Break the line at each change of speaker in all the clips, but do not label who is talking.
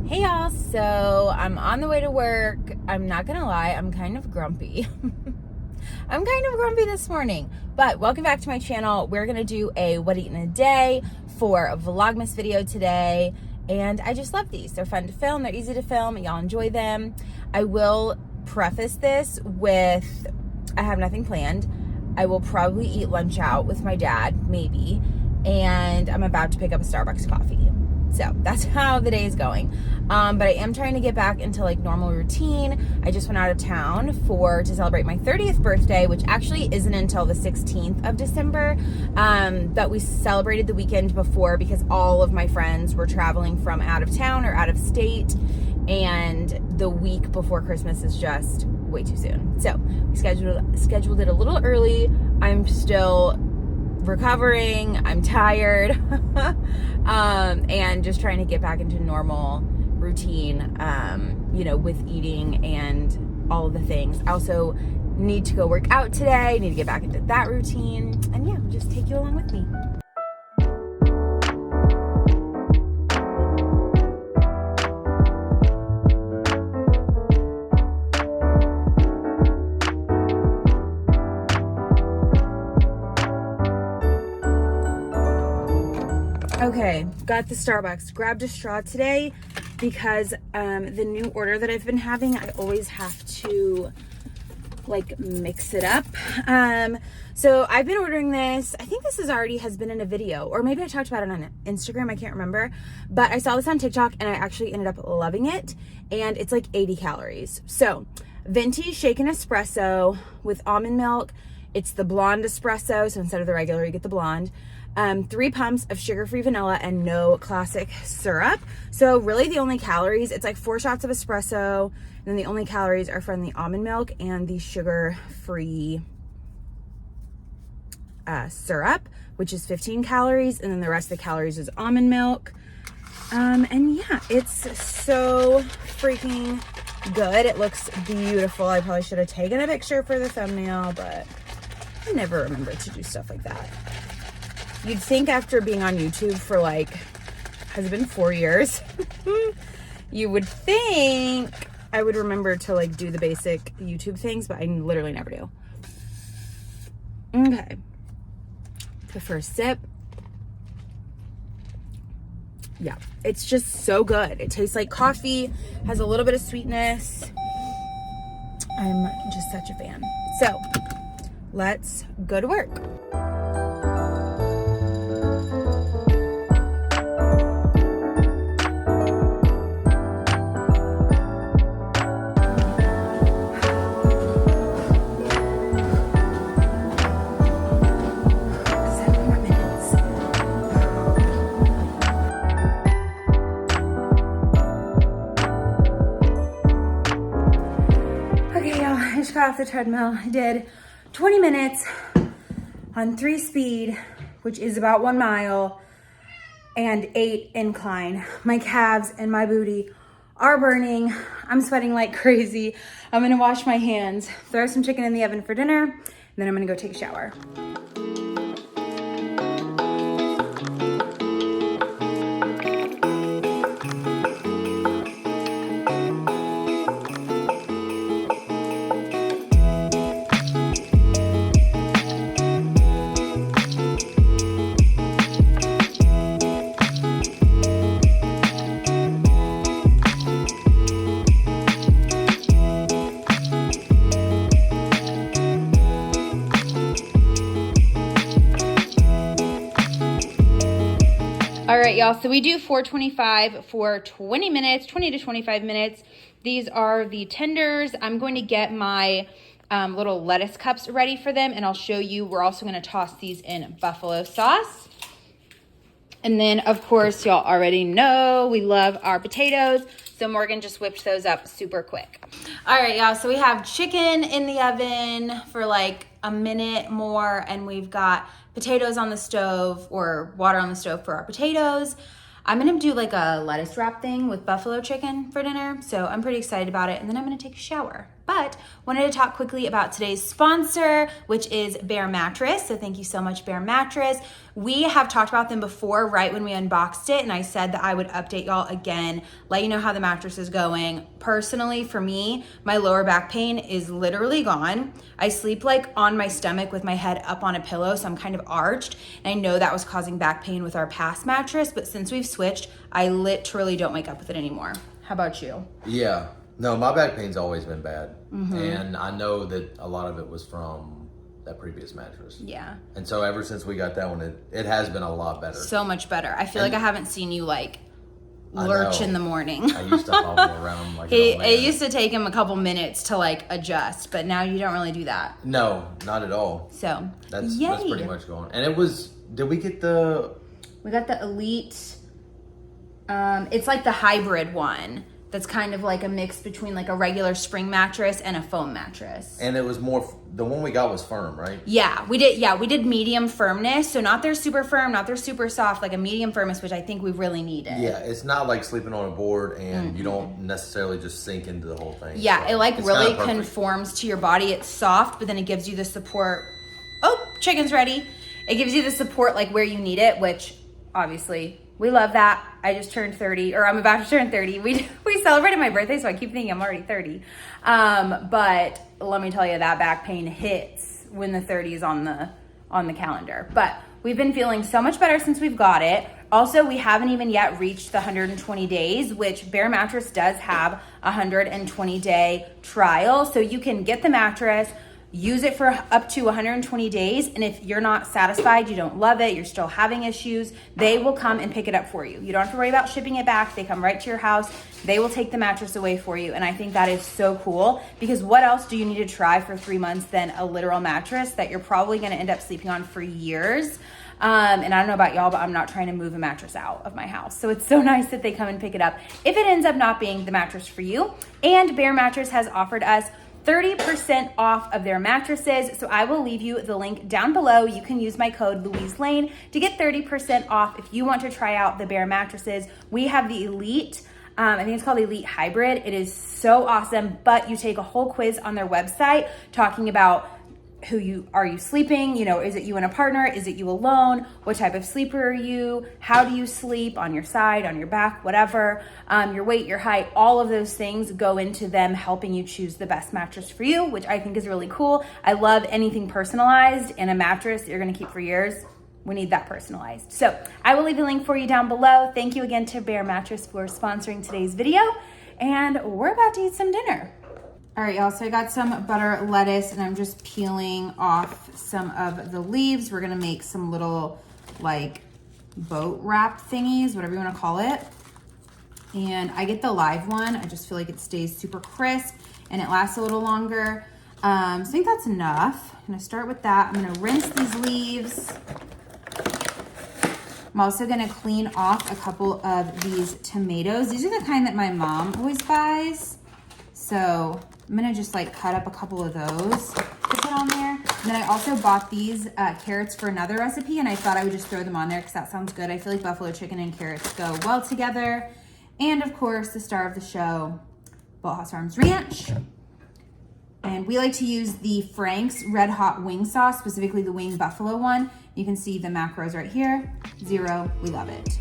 Hey y'all, so I'm on the way to work. I'm not gonna lie, I'm kind of grumpy. I'm kind of grumpy this morning, but welcome back to my channel. We're gonna do a what eat in a day for a Vlogmas video today, and I just love these. They're fun to film, they're easy to film, y'all enjoy them. I will preface this with, I have nothing planned. I will probably eat lunch out with my dad, maybe, and I'm about to pick up a Starbucks coffee. So that's how the day is going. But I am trying to get back into like normal routine. I just went out of town to celebrate my 30th birthday, which actually isn't until the 16th of December. But we celebrated the weekend before because all of my friends were traveling from out of town or out of state. And the week before Christmas is just way too soon. So we scheduled it a little early. I'm still recovering, I'm tired, and just trying to get back into normal routine, with eating and all of the things. I also need to go work out today, need to get back into that routine, and yeah, just take you along with me. Okay, got the Starbucks. Grabbed a straw today because the new order that I've been having, I always have to like mix it up. So I've been ordering this. I think this has been in a video, or maybe I talked about it on Instagram. I can't remember, but I saw this on TikTok and I actually ended up loving it. And it's like 80 calories. So Venti Shaken Espresso with almond milk. It's the blonde espresso. So instead of the regular, you get the blonde. 3 pumps of sugar-free vanilla and no classic syrup. So really the only calories, it's like 4 shots of espresso, and then the only calories are from the almond milk and the sugar-free syrup, which is 15 calories, and then the rest of the calories is almond milk. And yeah, it's so freaking good. It looks beautiful. I probably should have taken a picture for the thumbnail, but I never remember to do stuff like that. You'd think after being on YouTube for has it been 4 years? You would think I would remember to do the basic YouTube things, but I literally never do. Okay. The first sip. Yeah, it's just so good. It tastes like coffee, has a little bit of sweetness. I'm just such a fan. So let's go to work. Got off the treadmill. I did 20 minutes on 3 speed, which is about 1 mile, and 8 incline. My calves and my booty are burning. I'm sweating like crazy. I'm gonna wash my hands, throw some chicken in the oven for dinner, and then I'm gonna go take a shower. All right, y'all, so we do 425 for 20 to 25 minutes. These are the tenders. I'm going to get my little lettuce cups ready for them, and I'll show you. We're also going to toss these in buffalo sauce. And then, of course, y'all already know we love our potatoes, so Morgan just whipped those up super quick. All right, y'all, so we have chicken in the oven for like a minute more, and we've got potatoes on the stove, or water on the stove for our potatoes. I'm gonna do like a lettuce wrap thing with buffalo chicken for dinner, so I'm pretty excited about it, and then I'm gonna take a shower. But wanted to talk quickly about today's sponsor, which is Bare Mattress. So thank you so much, Bare Mattress. We have talked about them before, right when we unboxed it, and I said that I would update y'all again, let you know how the mattress is going. Personally, for me, my lower back pain is literally gone. I sleep like on my stomach with my head up on a pillow, so I'm kind of arched, and I know that was causing back pain with our past mattress, but since we've switched, I literally don't wake up with it anymore. How about you?
Yeah. No, my back pain's always been bad. And I know that a lot of it was from that previous mattress.
Yeah.
And so ever since we got that one, it has been a lot better.
So much better. I feel like I haven't seen you like lurch in the morning.
I used to hobble around like
it used to take him a couple minutes to like adjust, but now you don't really do that.
No, not at all.
So
that's pretty much going. And it was, did we get the...
We got the Elite, it's like the hybrid one. That's kind of like a mix between like a regular spring mattress and a foam mattress.
And it was more, the one we got was firm, right?
Yeah, we did medium firmness. So not their super firm, not their super soft, like a medium firmness, which I think we really needed.
Yeah, it's not like sleeping on a board and you don't necessarily just sink into the whole thing.
Yeah, so it like really conforms to your body. It's soft, but then it gives you the support. Oh, chicken's ready. It gives you the support like where you need it, which obviously we love that. I just turned 30, or I'm about to turn 30. We celebrated my birthday, so I keep thinking I'm already 30. But let me tell you, that back pain hits when the 30 is on the calendar. But we've been feeling so much better since we've got it. Also, we haven't even yet reached the 120 days, which Bare Mattress does have a 120-day trial. So you can get the mattress, use it for up to 120 days. And if you're not satisfied, you don't love it, you're still having issues, they will come and pick it up for you. You don't have to worry about shipping it back. They come right to your house. They will take the mattress away for you. And I think that is so cool, because what else do you need to try for 3 months than a literal mattress that you're probably going to end up sleeping on for years? And I don't know about y'all, but I'm not trying to move a mattress out of my house. So it's so nice that they come and pick it up if it ends up not being the mattress for you. And Bare Mattress has offered us 30% off of their mattresses. So I will leave you the link down below. You can use my code Louise Lane to get 30% off if you want to try out the Bare mattresses. We have the Elite. I think it's called Elite Hybrid. It is so awesome, but you take a whole quiz on their website talking about are you sleeping? You know, is it you and a partner? Is it you alone? What type of sleeper are you? How do you sleep? On your side, on your back, whatever. Your weight, your height, all of those things go into them helping you choose the best mattress for you, which I think is really cool. I love anything personalized, and a mattress that you're gonna keep for years. We need that personalized. So I will leave a link for you down below. Thank you again to Bare Mattress for sponsoring today's video, and we're about to eat some dinner. All right, y'all, so I got some butter lettuce, and I'm just peeling off some of the leaves. We're gonna make some little like boat wrap thingies, whatever you wanna call it. And I get the live one. I just feel like it stays super crisp and it lasts a little longer. So I think that's enough. I'm gonna start with that. I'm gonna rinse these leaves. I'm also gonna clean off a couple of these tomatoes. These are the kind that my mom always buys. So I'm gonna just like cut up a couple of those to put on there. And then I also bought these carrots for another recipe, and I thought I would just throw them on there because that sounds good. I feel like buffalo chicken and carrots go well together. And of course, the star of the show, Boathouse Farms Ranch. And we like to use the Frank's Red Hot Wing Sauce, specifically the wing buffalo one. You can see the macros right here. 0, we love it.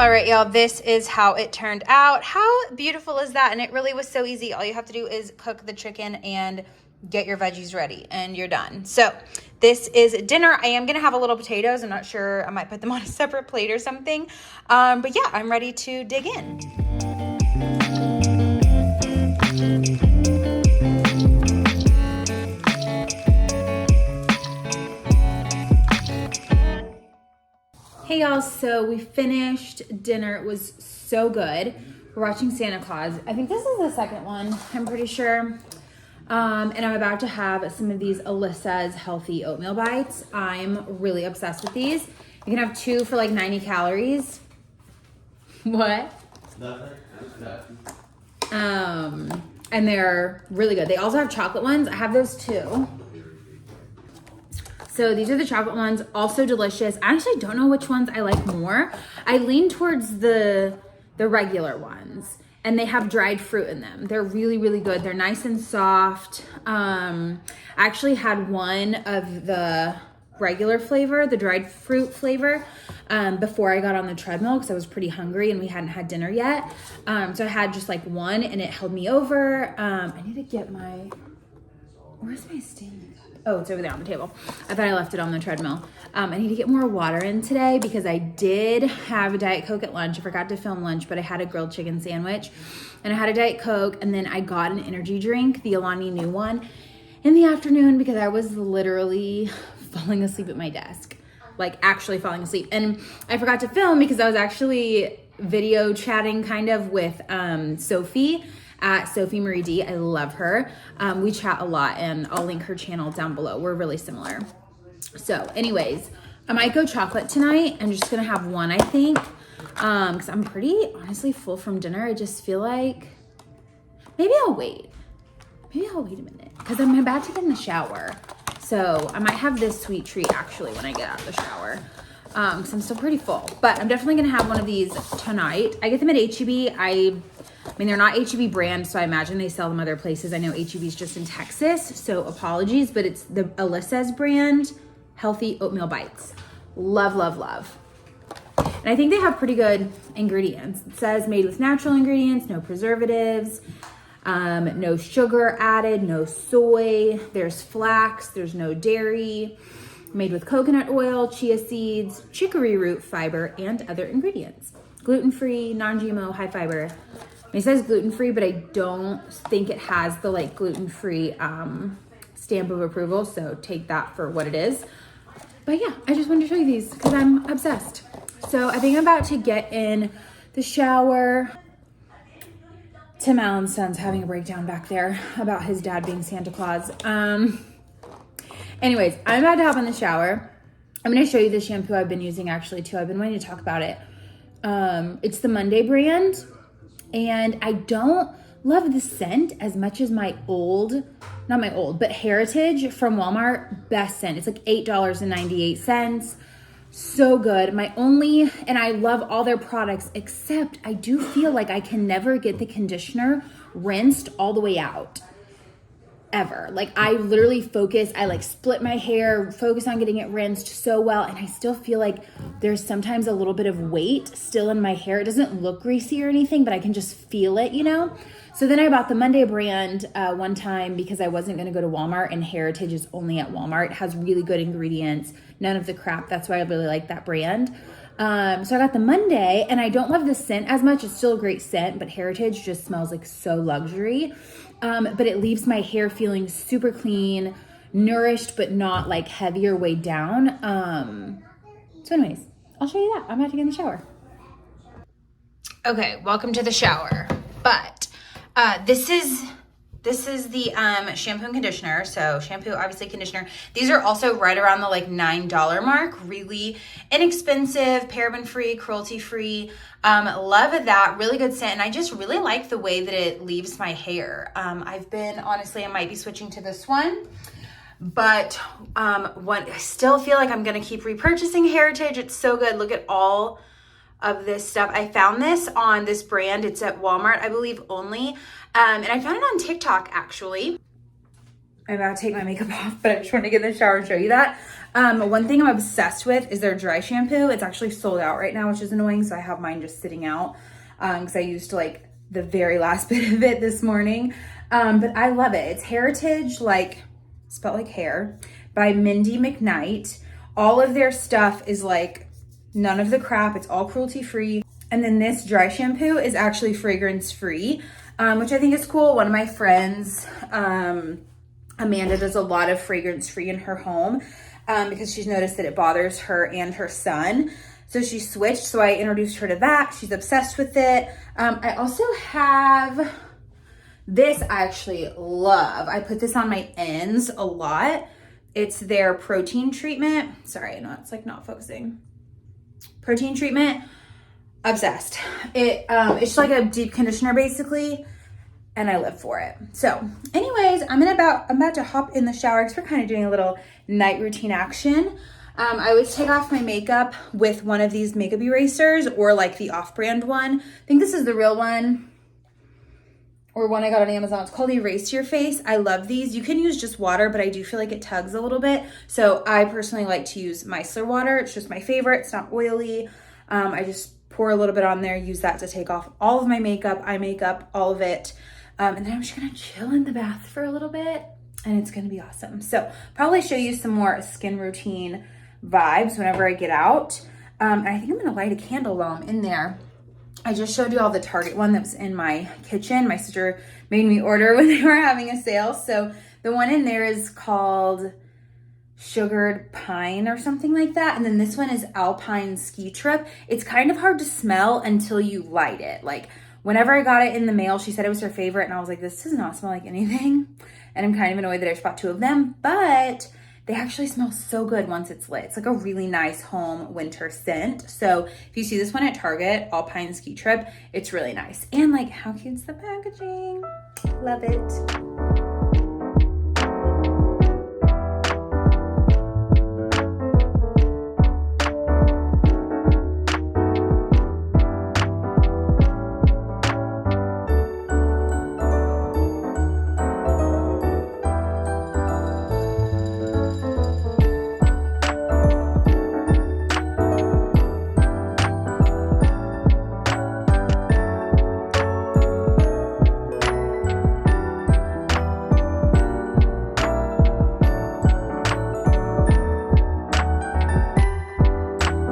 All right, y'all, this is how it turned out. How beautiful is that? And it really was so easy. All you have to do is cook the chicken and get your veggies ready and you're done. So this is dinner. I am gonna have a little potatoes. I'm not sure, I might put them on a separate plate or something. But yeah, I'm ready to dig in. Hey y'all, so we finished dinner. It was so good. We're watching Santa Claus. I think this is the second one, I'm pretty sure. And I'm about to have some of these Alyssa's healthy oatmeal bites. I'm really obsessed with these. You can have 2 for like 90 calories. What?
Nothing.
And they're really good. They also have chocolate ones. I have those too. So these are the chocolate ones, also delicious. I actually don't know which ones I like more. I lean towards the regular ones, and they have dried fruit in them. They're really, really good. They're nice and soft. I actually had one of the regular flavor, the dried fruit flavor, before I got on the treadmill because I was pretty hungry and we hadn't had dinner yet. So I had just like one and it held me over. I need to get my, where's my stand? Oh, it's over there on the table. I thought I left it on the treadmill. I need to get more water in today because I did have a Diet Coke at lunch. I forgot to film lunch, but I had a grilled chicken sandwich and I had a Diet Coke, and then I got an energy drink, the Alani new one, in the afternoon because I was literally falling asleep at my desk, like actually falling asleep. And I forgot to film because I was actually video chatting kind of with Sophie at Sophie Marie D. I love her. We chat a lot and I'll link her channel down below. We're really similar. So anyways, I might go chocolate tonight. I'm just gonna have one, I think, because I'm pretty honestly full from dinner. I just feel like maybe I'll wait. Maybe I'll wait a minute because I'm about to get in the shower. So I might have this sweet treat actually when I get out of the shower. Because I'm still pretty full, but I'm definitely gonna have one of these tonight. I get them at H-E-B. I mean, they're not H-E-B brand, so I imagine they sell them other places. I know H-E-B is just in Texas, so apologies, but it's the Alyssa's brand, Healthy Oatmeal Bites. Love, love, love. And I think they have pretty good ingredients. It says made with natural ingredients, no preservatives, no sugar added, no soy, there's flax, there's no dairy, made with coconut oil, chia seeds, chicory root fiber, and other ingredients. Gluten-free, non-GMO, high fiber. It says gluten-free, but I don't think it has the like gluten-free stamp of approval, so take that for what it is. But yeah, I just wanted to show you these because I'm obsessed. So I think I'm about to get in the shower. Tim Allen's son's having a breakdown back there about his dad being Santa Claus. Anyways, I'm about to hop in the shower. I'm going to show you the shampoo I've been using actually too. I've been wanting to talk about it. It's the Monday brand. And I don't love the scent as much as my but Heritage from Walmart, best scent. It's like $8.98. So good. And I love all their products, except I do feel like I can never get the conditioner rinsed all the way out. Ever. Like I literally I like split my hair, focus on getting it rinsed so well, and I still feel like there's sometimes a little bit of weight still in my hair. It doesn't look greasy or anything, but I can just feel it, you know? So then I bought the Monday brand one time because I wasn't going to go to Walmart, and Heritage is only at Walmart. It has really good ingredients, none of the crap. That's why I really like that brand. So I got the Monday, and I don't love the scent as much. It's still a great scent, but Heritage just smells like so luxury. But it leaves my hair feeling super clean, nourished, but not like heavy or weighed down. So anyways, I'll show you that. I'm about to get in the shower. Okay, welcome to the shower. But this is the shampoo and conditioner. So shampoo, obviously conditioner. These are also right around the like $9 mark. Really inexpensive, paraben-free, cruelty-free. Love that. Really good scent. And I just really like the way that it leaves my hair. I might be switching to this one. But I still feel like I'm going to keep repurchasing Heritage. It's so good. Look at all of this stuff. I found this on this brand. It's at Walmart, I believe, only. And I found it on TikTok, actually. I'm about to take my makeup off, but I just want to get in the shower and show you that. One thing I'm obsessed with is their dry shampoo. It's actually sold out right now, which is annoying. So I have mine just sitting out because I used like the very last bit of it this morning. But I love it. It's Heritage, like spelled like hair, by Mindy McKnight. All of their stuff is like none of the crap. It's all cruelty free. And then this dry shampoo is actually fragrance free, which I think is cool. One of my friends, Amanda, does a lot of fragrance free in her home because she's noticed that it bothers her and her son. So she switched. So I introduced her to that. She's obsessed with it. I also have this I actually love. I put this on my ends a lot. It's their protein treatment. Sorry, I know it's like not focusing. Protein treatment. Obsessed. It's like a deep conditioner basically, and I live for it. So anyways, I'm about to hop in the shower because we're kind of doing a little night routine action. I always take off my makeup with one of these makeup erasers or like the off-brand one. I think this is the real one or one I got on Amazon. It's called Erase Your Face. I love these. You can use just water, but I do feel like it tugs a little bit. So I personally like to use micellar water. It's just my favorite. It's not oily. I just pour a little bit on there, use that to take off all of my makeup, eye makeup, all of it. And then I'm just gonna chill in the bath for a little bit and it's gonna be awesome. So probably show you some more skin routine vibes whenever I get out. And I think I'm gonna light a candle while I'm in there. I just showed you all the Target one that was in my kitchen. My sister made me order when they were having a sale. So the one in there is called Sugared Pine or something like that. And then this one is Alpine Ski Trip. It's kind of hard to smell until you light it. Like whenever I got it in the mail, she said it was her favorite. And I was like, this does not smell like anything. And I'm kind of annoyed that I just bought two of them, but they actually smell so good once it's lit. It's like a really nice home winter scent. So if you see this one at Target, Alpine Ski Trip, it's really nice. And like, how cute's the packaging? Love it.